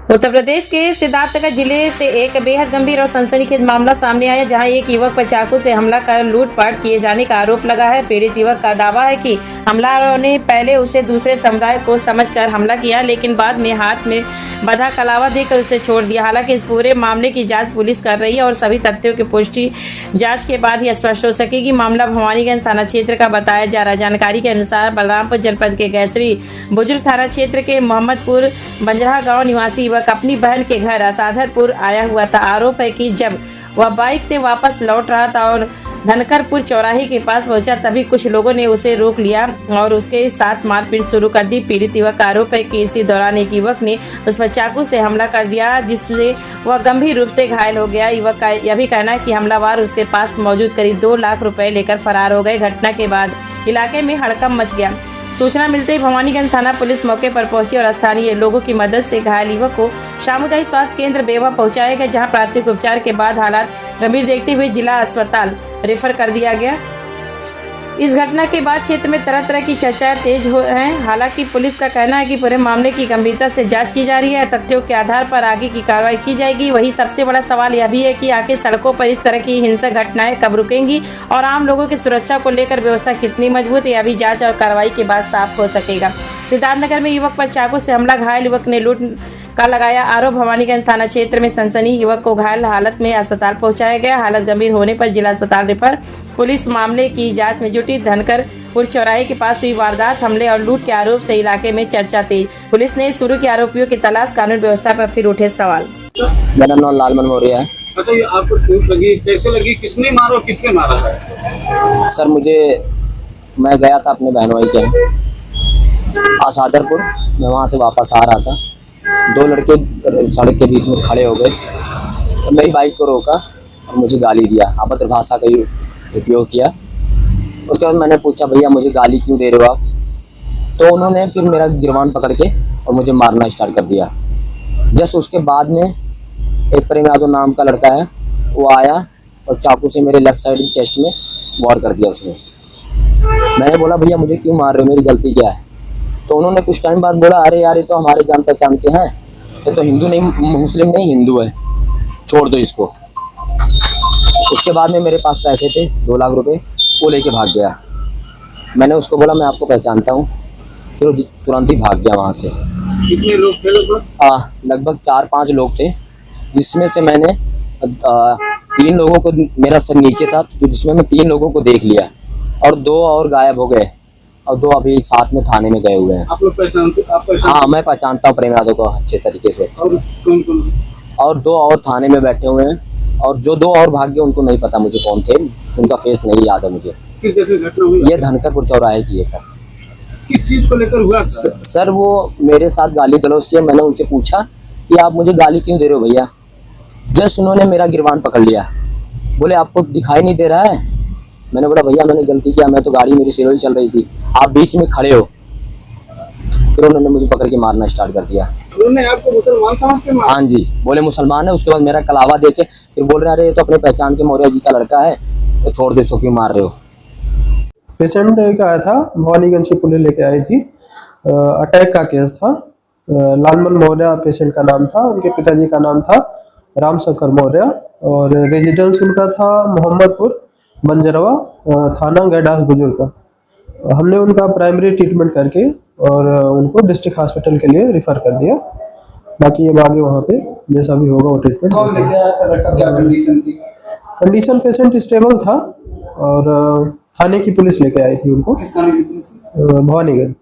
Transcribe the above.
उत्तर प्रदेश के सिद्धार्थनगर जिले से एक बेहद गंभीर और सनसनीखेज मामला सामने आया, जहां एक युवक पर चाकू से हमला कर लूटपाट किए जाने का आरोप लगा है। पीड़ित युवक का दावा है कि हमलावरों ने पहले उसे दूसरे समुदाय को समझकर हमला किया, लेकिन बाद में हाथ में बंधा कलावा देकर उसे छोड़ दिया। हालांकि इस पूरे मामले की जांच पुलिस कर रही है और सभी तथ्यों की पुष्टि जांच के बाद ही स्पष्ट हो सकेगी। मामला भवानीगंज थाना क्षेत्र का बताया जा रहा है। जानकारी के अनुसार बलरामपुर जनपद के गैसरी बुजुर्ग थाना क्षेत्र के मोहम्मदपुर बंजरा गांव निवासी युवक अपनी बहन के घर असाधरपुर आया हुआ था। आरोप है कि जब वह बाइक से वापस लौट रहा था और धनकरपुर चौराहे के पास पहुंचा, तभी कुछ लोगों ने उसे रोक लिया और उसके साथ मारपीट शुरू कर दी। पीड़ित युवक का आरोप है कि इसी दौरान एक युवक ने उस पर चाकू से हमला कर दिया, जिससे वह गंभीर रूप से घायल हो गया। युवक का यह भी कहना है कि हमलावर उसके पास मौजूद करीब 2 लाख रुपए लेकर फरार हो गए। घटना के बाद इलाके में हड़कंप मच गया। सूचना मिलते ही भवानीगंज थाना पुलिस मौके पर पहुंची और स्थानीय लोगों की मदद से घायल युवक को सामुदायिक स्वास्थ्य केंद्र बेवा पहुंचाया गया, जहां प्राथमिक उपचार के बाद हालात गंभीर देखते हुए जिला अस्पताल रेफर कर दिया गया। इस घटना के बाद क्षेत्र में तरह तरह की चर्चाएं तेज हैं। हालांकि पुलिस का कहना है कि पूरे मामले की गंभीरता से जांच की जा रही है। तथ्यों के आधार पर आगे की कार्रवाई की जाएगी। वहीं सबसे बड़ा सवाल यह भी है कि आखिर सड़कों पर इस तरह की हिंसक घटनाएं कब रुकेंगी और आम लोगों की सुरक्षा को लेकर व्यवस्था कितनी मजबूत है, यह भी जांच और कार्रवाई के बाद साफ हो सकेगा। सिद्धार्थनगर में युवक पर चाकू से हमला, घायल युवक ने लूट का लगाया आरोप। भवानीगंज थाना क्षेत्र में सनसनी, युवक को घायल हालत में अस्पताल पहुंचाया गया। हालत गंभीर होने पर जिला अस्पताल रेफर। पुलिस मामले की जांच में जुटी। धनकरपुर चौराहे के पास हुई वारदात, हमले और लूट के आरोप से इलाके में चर्चा तेज। पुलिस ने शुरू किया आरोपियों की तलाश। कानून व्यवस्था पर फिर उठे सवाल। मेरा नाम लालमन मौर्य है। बताइए, आपको चोट लगी, कैसे लगी, किसने मारा और किससे मारा है? सर मैं गया था अपने बहनोई के असादरपुर। मैं वहाँ से वापस आ रहा था। 2 लड़के सड़क के बीच में खड़े हो गए तो मेरी बाइक को रोका और मुझे गाली दिया, अभद्र भाषा का उपयोग किया। उसके बाद मैंने पूछा, भैया मुझे गाली क्यों दे रहे हो आप? तो उन्होंने फिर मेरा गिरबान पकड़ के और मुझे मारना स्टार्ट कर दिया। जस्ट उसके बाद में एक प्रेम यादव नाम का लड़का है, वो आया और चाकू से मेरे लेफ्ट साइड चेस्ट में वार कर दिया उसने। मैंने बोला, भैया मुझे क्यों मार रहे हो, मेरी गलती क्या है? तो उन्होंने कुछ टाइम बाद बोला, अरे यार ये तो हमारे जान पहचान के हैं, ये तो हिंदू नहीं, मुस्लिम नहीं, हिंदू है, छोड़ दो इसको। उसके बाद में मेरे पास पैसे थे 2 लाख रुपए, वो लेके भाग गया। मैंने उसको बोला, मैं आपको पहचानता हूँ, फिर वो तुरंत ही भाग गया वहाँ से। कितने लोग थे लगभग? लगभग 4-5 लोग थे, जिसमें से मैंने 3 लोगों को, मेरा सर नीचे था, जिसमें मैं 3 लोगों को देख लिया और 2 और गायब हो गए और 2 अभी साथ में थाने में गए हुए हैं। आप लोग पहचानते? हाँ, मैं पहचानता हूँ प्रेम यादव को अच्छे तरीके से। और कौन? और 2 और थाने में बैठे हुए हैं और जो 2 और भाग गए उनको नहीं पता मुझे कौन थे, उनका फेस नहीं याद है मुझे। किस जगह घटना हुई? ये धनकरपुर चौराहे की है सर। किस चीज को लेकर हुआ? सर वो मेरे साथ गाली गलौज किया। मैंने उनसे पूछा कि आप मुझे गाली क्यों दे रहे हो भैया? जस्ट उन्होंने मेरा गिरबान पकड़ लिया। बोले, आपको दिखाई नहीं दे रहा है? मैंने बोला, भैया मैंने गलती किया, मैं तो गाड़ी मेरी सिरोही चल रही थी, आप बीच में खड़े हो। फिर उन्होंने मुझे पकड़ के मारना स्टार्ट कर दिया। उन्होंने आपको मुसलमान समझ के मारा? हाँ जी, बोले मुसलमान है। उसके बाद मेरा कलावा देके फिर बोल रहे, अरे ये तो अपने पहचान के मौर्य जी का लड़का है, तो छोड़ दो इसको, क्यों मार रहे हो? पेशेंट एक आया था, भवानीगंज की पुलिस लेके आई थी। अटैक का केस था। लालमन मौर्य पेशेंट का नाम था। उनके पिताजी का नाम था रामशंकर मौर्य और रेजिडेंस उनका था मोहम्मदपुर बंजरवा, थाना गैडास बुजुर्ग का। हमने उनका प्राइमरी ट्रीटमेंट करके और उनको डिस्ट्रिक्ट हॉस्पिटल के लिए रिफ़र कर दिया। बाकी अब आगे वहाँ पे जैसा भी होगा वो ट्रीटमेंट। क्या कंडीशन थी? कंडीशन पेशेंट स्टेबल था और थाने की पुलिस लेके आई थी उनको। किस थाने की पुलिस? भवानीगंज।